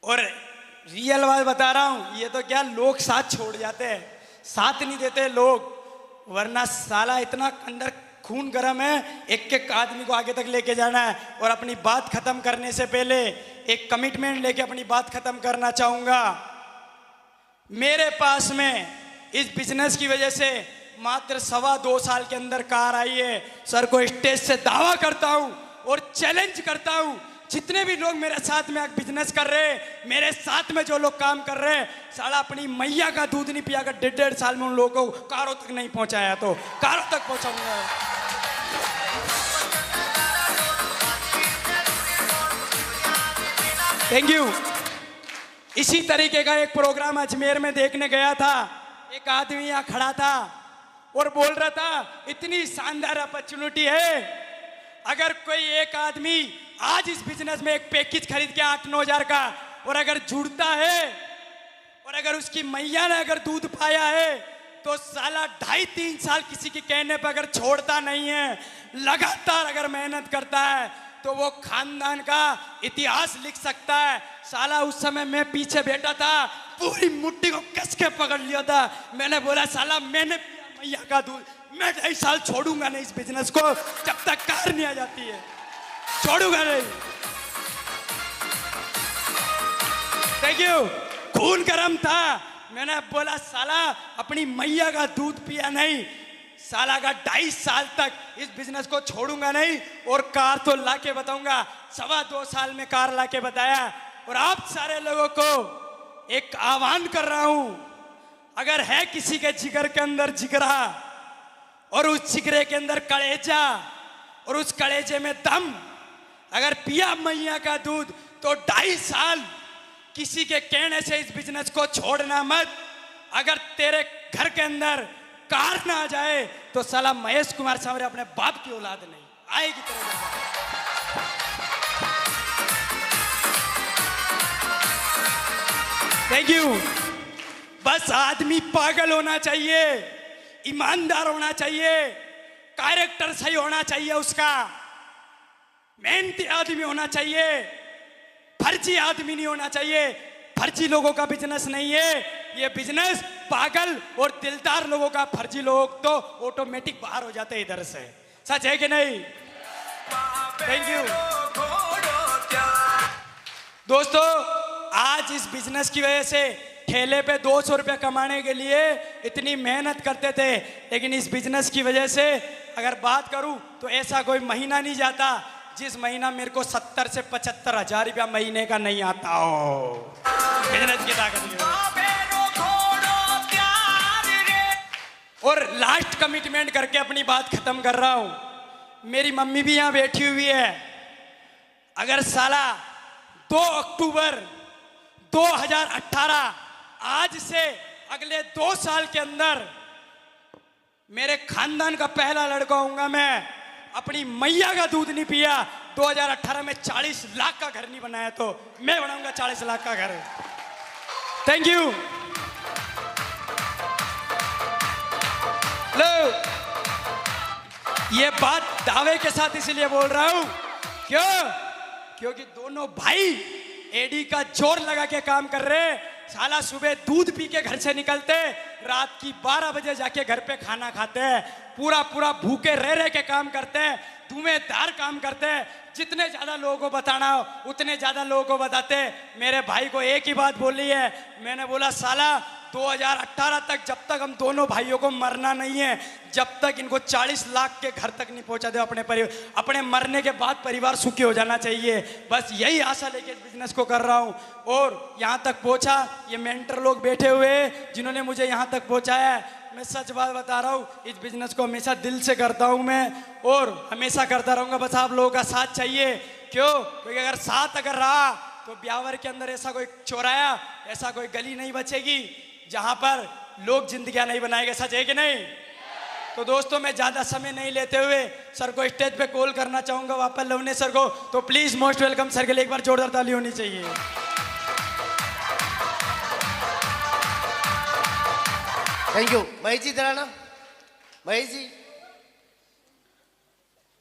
और रियल बात बता रहा हूं, ये तो क्या लोग साथ छोड़ जाते हैं, साथ नहीं देते लोग, वरना साला इतना अंदर खून गर्म है, एक एक आदमी को आगे तक लेके जाना है। और अपनी बात खत्म करने से पहले एक कमिटमेंट लेके अपनी बात खत्म करना चाहूंगा। मेरे पास में इस बिजनेस की वजह से मात्र 2.25 साल के अंदर कार आई है। सर को स्टेज से दावा करता हूं और चैलेंज करता हूं, जितने भी लोग मेरे साथ में बिजनेस कर रहे हैं, मेरे साथ में जो लोग काम कर रहे हैं, साला अपनी मैया का दूध नहीं पिया कर 1.5 साल में उन लोगों को कारों तक नहीं पहुंचाया तो कारों तक पहुंचाऊंगा। Thank you. इसी तरीके का एक प्रोग्राम अजमेर में देखने गया था। एक आदमी यहाँ खड़ा था और बोल रहा था इतनी शानदार अपॉर्चुनिटी है, अगर कोई एक आदमी आज इस बिजनेस में एक पैकेज खरीद के 8-9 हजार का और अगर जुड़ता है और अगर उसकी मैया ने अगर दूध पाया है तो साला 2.5-3 साल किसी के कहने पर अगर छोड़ता नहीं है, लगातार अगर मेहनत करता है तो वो खानदान का इतिहास लिख सकता है। साला उस समय मैं पीछे बैठा था, पूरी मुट्ठी को कस के पकड़ लिया था। मैंने बोला साला मैंने पिया मैया का दूध, मैं 2.5 साल छोड़ूंगा नहीं इस बिजनेस को जब तक कार नहीं आ जाती है, छोड़ूंगा नहीं। Thank you. खून गर्म था, मैंने बोला साला अपनी मैया का दूध पिया नहीं, साला का 2.5 साल तक इस बिजनेस को छोड़ूंगा नहीं और कार तो लाके बताऊंगा। 2.25 साल में कार लाके बताया। और आप सारे लोगों को एक आह्वान कर रहा हूं, अगर है किसी के जिगर के अंदर जिगरा और उस जिगरे के अंदर कलेजा और उस कलेजे में दम, अगर पिया मैया का दूध तो 2.5 साल किसी के कहने से इस बिजनेस को छोड़ना मत। अगर तेरे घर के अंदर कार ना आ जाए तो साला महेश कुमार सांवरे अपने बाप की औलाद नहीं आएगी तेरे घर। Thank you. बस आदमी पागल होना चाहिए, ईमानदार होना चाहिए, कैरेक्टर सही होना चाहिए, उसका मेहनती आदमी होना चाहिए, फर्जी आदमी नहीं होना चाहिए। फर्जी लोगों का बिजनेस नहीं है ये बिजनेस, पागल और दिलदार लोगों का। फर्जी लोग तो ऑटोमेटिक बाहर हो जाते हैं इधर से। सच है कि नहीं? थैंक यू दोस्तों। आज इस बिजनेस की वजह से ठेले पे 200 रुपये कमाने के लिए इतनी मेहनत करते थे, लेकिन इस बिजनेस की वजह से अगर बात करूं तो ऐसा कोई महीना नहीं जाता जिस महीना मेरे को 70 से 75 हजार रुपया महीने का नहीं आता हो। बिजनेस की ताकत। और लास्ट कमिटमेंट करके अपनी बात खत्म कर रहा हूं। मेरी मम्मी भी यहां बैठी हुई है। अगर साला 2 अक्टूबर 2018 आज से अगले 2 साल के अंदर मेरे खानदान का पहला लड़का होऊंगा मैं, अपनी मैया का दूध नहीं पिया, 2018 में 40 लाख का घर नहीं बनाया तो मैं बनाऊंगा 40 लाख का घर। Thank you. लो, ये बात दावे के साथ इसलिए बोल रहा हूं, क्योंकि दोनों भाई एडी का जोर लगा के काम कर रहे। साला सुबह दूध पी के घर से निकलते, रात की 12 बजे जाके घर पे खाना खाते हैं, पूरा भूखे रह के काम करते हैं, धुएंधार काम करते हैं। जितने ज्यादा लोगों को बताना हो उतने ज्यादा लोगों को बताते। मेरे भाई को एक ही बात बोली है, मैंने बोला साला 2018 तक जब तक हम दोनों भाइयों को मरना नहीं है, जब तक इनको 40 लाख के घर तक नहीं पहुंचा दे अपने परिवार, अपने मरने के बाद परिवार सुखी हो जाना चाहिए। बस यही आशा लेके बिजनेस को कर रहा हूं और यहां तक पहुंचा। ये मेंटर लोग बैठे हुए जिन्होंने मुझे यहां तक पहुंचाया है। मैं सच बात बता रहा हूँ, इस बिजनेस को हमेशा दिल से करता हूँ मैं और हमेशा करता रहूँगा। बस आप लोगों का साथ चाहिए। क्योंकि अगर साथ अगर रहा तो ब्यावर के अंदर ऐसा कोई चौराया, ऐसा कोई गली नहीं बचेगी जहाँ पर लोग जिंदगियाँ नहीं बनाएंगे। सच है कि नहीं? तो दोस्तों मैं ज़्यादा समय नहीं लेते हुए सर को स्टेज पे कॉल करना चाहूँगा, वापस लवने सर को। तो प्लीज़ मोस्ट वेलकम सर के लिए एक बार जोरदार ताली होनी चाहिए। Thank you. महेश जी, जरा ना, महेश जी।